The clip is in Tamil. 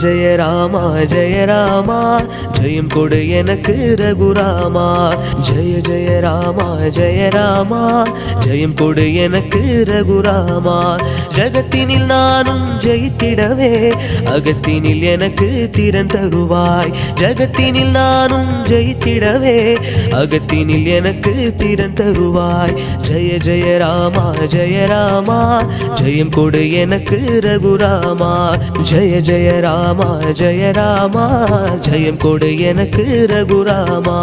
ஜெய ராமா ஜெய ராமா ஜெயம் கொடு எனக்கு ரகுராமா ஜெய ஜெய ராமா ஜெய ராமா ஜெயம் கொடு எனக்கு ரகுராமா ஜகத்தினில் நானும் ஜெயித்திடவே அகத்தினில் எனக்கு திறன் தருவாய் ஜகத்தினில் நானும் ஜெயித்திடவே அகத்தினில் எனக்கு திறன் தருவாய் ஜெய ஜெய ராமா ஜெய ராமா ஜெயம் கொடு எனக்கு ரகுராமா ஜெய ஜெய ராமா ஜெய ராமா ஜெயம் கொடு எனக்கு ரகுராமா